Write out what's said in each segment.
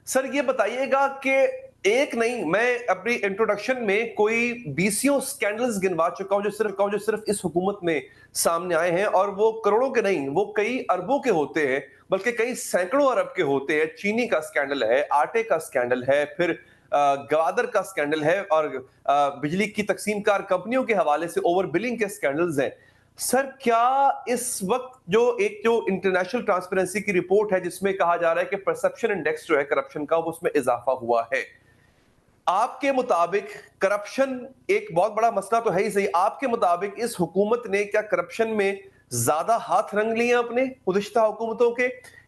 Sir ये बताइएगा कि एक नहीं, मैं अपनी इंट्रोडक्शन में कोई बीसियों स्कैंडल्स गिनवा चुका हूं जो सिर्फ इस हुकूमत में सामने आए हैं, और वो करोड़ों के नहीं, वो कई अरबों के होते हैं, बल्कि कई सैकड़ों अरब के होते हैं। चीनी का स्कैंडल है, आटे का स्कैंडल है, फिर गवादर का स्कैंडल है, और बिजली की तकसीमकार कंपनियों के हवाले से ओवर बिलिंग के स्कैंडल्स हैं। सर क्या इस वक्त जो इंटरनेशनल ट्रांसपेरेंसी की रिपोर्ट है जिसमें कहा जा रहा है कि परसेप्शन इंडेक्स जो है करप्शन का, वो उसमें इजाफा हुआ है, आपके मुताबिक करप्शन एक बहुत बड़ा मसला तो है ही सही, आपके मुताबिक इस हुकूमत ने क्या करप्शन में ज्यादा हाथ रंग लिए अपने गुज़िश्ता हुकूमतों के,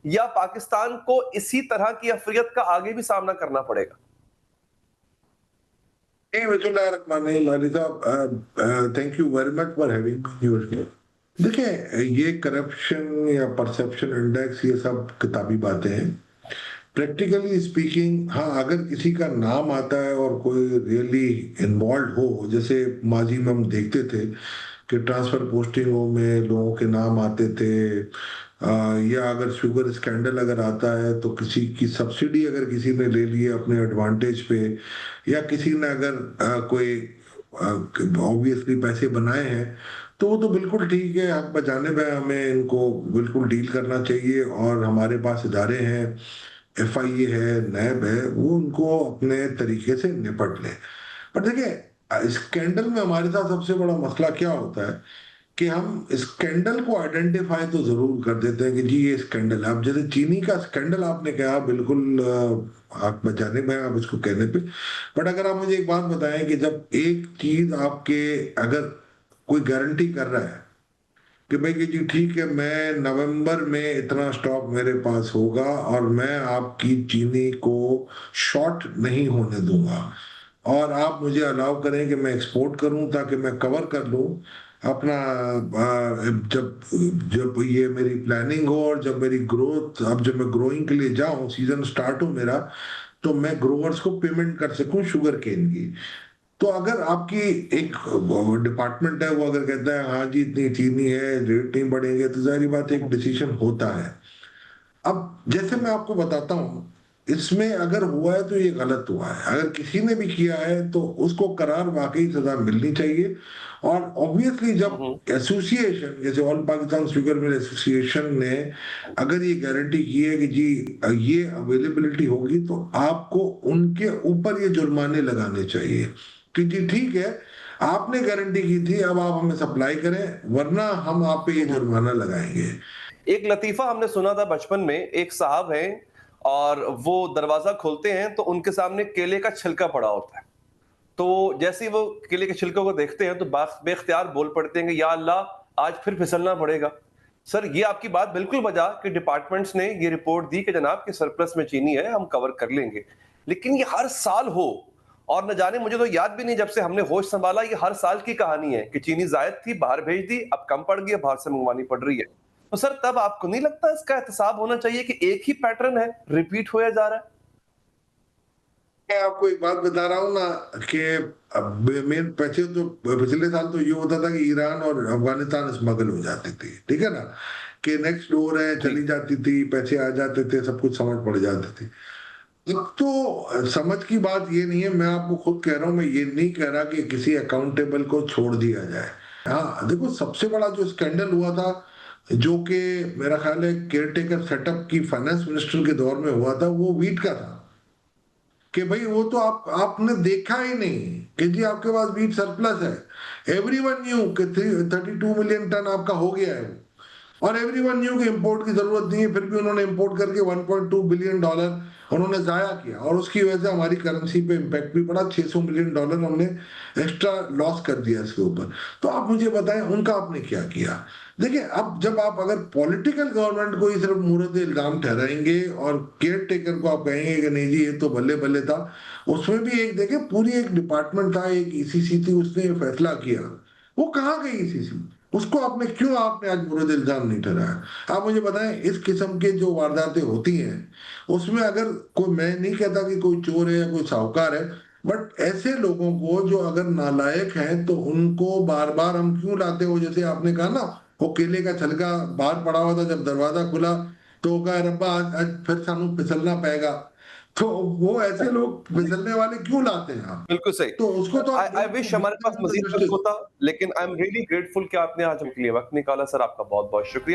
या पाकिस्तान को इसी तरह की अफरियत का आगे भी सामना करना पड़ेगा? Hey, बिस्मिल्लाहिर्रहमानिर्रहीम, वाली साहब, thank you very much for having me here. देखिए, ये करप्शन या परसेप्शन इंडेक्स ये सब किताबी बातें हैं। प्रैक्टिकली स्पीकिंग, हाँ, अगर किसी का नाम आता है और कोई रियली इन्वॉल्व हो, जैसे माजी में हम देखते थे कि ट्रांसफर पोस्टिंगों में लोगों के नाम आते थे, या अगर शुगर स्कैंडल अगर आता है तो किसी की सब्सिडी अगर किसी ने ले ली है अपने एडवांटेज पे, या किसी ने अगर कोई ऑब्वियसली पैसे बनाए हैं, तो वो तो बिल्कुल ठीक है, हक बजाने में हमें इनको बिल्कुल डील करना चाहिए। और हमारे पास इदारे हैं, एफआईए है, नैब है, वो उनको अपने तरीके से निपट ले। पर देखिए, स्कैंडल में हमारे साथ सबसे बड़ा मसला क्या होता है कि हम स्कैंडल को आइडेंटिफाई तो जरूर कर देते हैं कि जी ये स्कैंडल है। अब जैसे चीनी का स्कैंडल आपने कहा, बिल्कुल आग बचाने में आप इसको कहने पे। बट अगर आप मुझे एक बात बताएं कि जब एक चीज आपके, अगर कोई गारंटी कर रहा है कि भाई कि जी ठीक है, मैं नवंबर में इतना स्टॉक मेरे पास होगा और मैं आपकी चीनी को शॉर्ट नहीं होने दूंगा, और आप मुझे अलाउ करें कि मैं एक्सपोर्ट करूं ताकि मैं कवर कर लूं अपना, जब जब ये मेरी प्लानिंग हो और जब मेरी ग्रोथ, अब जब मैं ग्रोइंग के लिए जाऊं, सीजन स्टार्ट हो मेरा, तो मैं ग्रोवर्स को पेमेंट कर सकूं शुगर केन की। तो अगर आपकी एक डिपार्टमेंट है, वो अगर कहता है हाँ जी इतनी चीनी है, रेट नहीं बढ़ेंगे, तो जाहिर बात है एक डिसीजन होता है। अब जैसे मैं आपको बताता हूँ, इसमें अगर हुआ है तो ये गलत हुआ है, अगर किसी ने भी किया है तो उसको करार वाकई सजा मिलनी चाहिए। और ऑब्वियसली जब हम्म। एसोसिएशन, जैसे all Pakistan sugar mill association ने अगर ये गारंटी की है कि जी ये अवेलेबिलिटी होगी, तो आपको उनके ऊपर ये जुर्माने लगाने चाहिए कि जी ठीक है, आपने गारंटी की थी, अब आप हमें सप्लाई करें, वरना हम आप पे ये हम्म। जुर्माना लगाएंगे। एक लतीफा हमने सुना था बचपन में, एक साहब हैं और वो दरवाजा खोलते हैं तो उनके सामने केले का छिलका पड़ा होता है। तो जैसे ही वो केले के छिलके को देखते हैं तो बेख्तियार बोल पड़ते हैं कि या अल्लाह, आज फिर फिसलना पड़ेगा। सर ये आपकी बात बिल्कुल बजा कि डिपार्टमेंट्स ने ये रिपोर्ट दी कि जनाब कि सरप्लस में चीनी है, हम कवर कर लेंगे। लेकिन ये हर साल हो, और न जाने, मुझे तो याद भी नहीं जब से हमने होश संभाला, ये हर साल की कहानी है कि चीनी जायद थी, बाहर भेज दी, अब कम पड़ गई, बाहर से मंगवानी पड़ रही है। तो सर तब आपको नहीं लगता इसका एहतसाब होना चाहिए कि एक ही पैटर्न है, रिपीट होया जा रहा है? मैं आपको एक बात बता रहा हूँ ना कि अब मेन पैसे तो पिछले साल तो ये होता था कि ईरान और अफगानिस्तान स्मगल हो जाते थे, ठीक है ना, कि नेक्स्ट डोर है, जी। चली जाती थी, पैसे आ जाते थे, सब कुछ समझ पड़ जाते थे। अब तो समझ की बात ये नहीं है, मैं आपको खुद कह रहा हूँ, मैं ये नहीं कह रहा कि किसी अकाउंटेबल को छोड़ दिया जाए। हाँ देखो, सबसे बड़ा जो स्कैंडल हुआ था, जो कि मेरा ख्याल है केयरटेकर सेटअप की फाइनेंस मिनिस्टर के दौर में हुआ था, वो वीट का था। कि भाई वो तो आपने देखा ही नहीं कि जी आपके पास वीट सरप्लस है। एवरीवन न्यू कि 32 मिलियन टन आपका हो गया है, और एवरीवन न्यू कि इंपोर्ट की जरूरत नहीं है, फिर भी उन्होंने इंपोर्ट करके 1.2 बिलियन डॉलर उन्होंने जाया किया, और उसकी वजह से हमारी करेंसी पे इम्पैक्ट भी पड़ा, 600 मिलियन डॉलर हमने एक्स्ट्रा लॉस कर दिया इसके ऊपर। तो आप मुझे बताएं उनका आपने क्या किया। देखिए, अब जब आप अगर पॉलिटिकल गवर्नमेंट को ही सिर्फ मूरत इल्जाम ठहराएंगे और केयर टेकर को आप कहेंगे कि नहीं जी ये तो बल्ले बल्ले था, उसमें भी एक देखे पूरी एक डिपार्टमेंट था, एक ईसीसी थी, उसने ये फैसला किया, वो कहाँ गई ईसीसी? उसको आपने क्यों, आपने आज मुर्द इल्जाम नहीं ठहराया? आप मुझे बताएं, इस किस्म के जो वारदातें होती हैं उसमें अगर कोई, मैं नहीं कहता कि कोई चोर है या कोई साहूकार है, बट ऐसे लोगों को जो अगर नालायक हैं तो उनको बार बार हम क्यों लाते हो? जैसे आपने कहा ना, वो केले का छिलका बाहर पड़ा हुआ था, जब दरवाजा खुला तो कहा रब्बा आज फिर सानू फिसलना पएगा। तो वो ऐसे लोग फिसलने वाले क्यों लाते हैं आप? बिल्कुल सही। तो उसको तो आप आई विश हमारे पास मज़ीद वक़्त होता, लेकिन आई एम रियली ग्रेटफुल कि आपने आज हमके लिए वक़्त निकाला सर, आपका बहुत-बहुत शुक्रिया।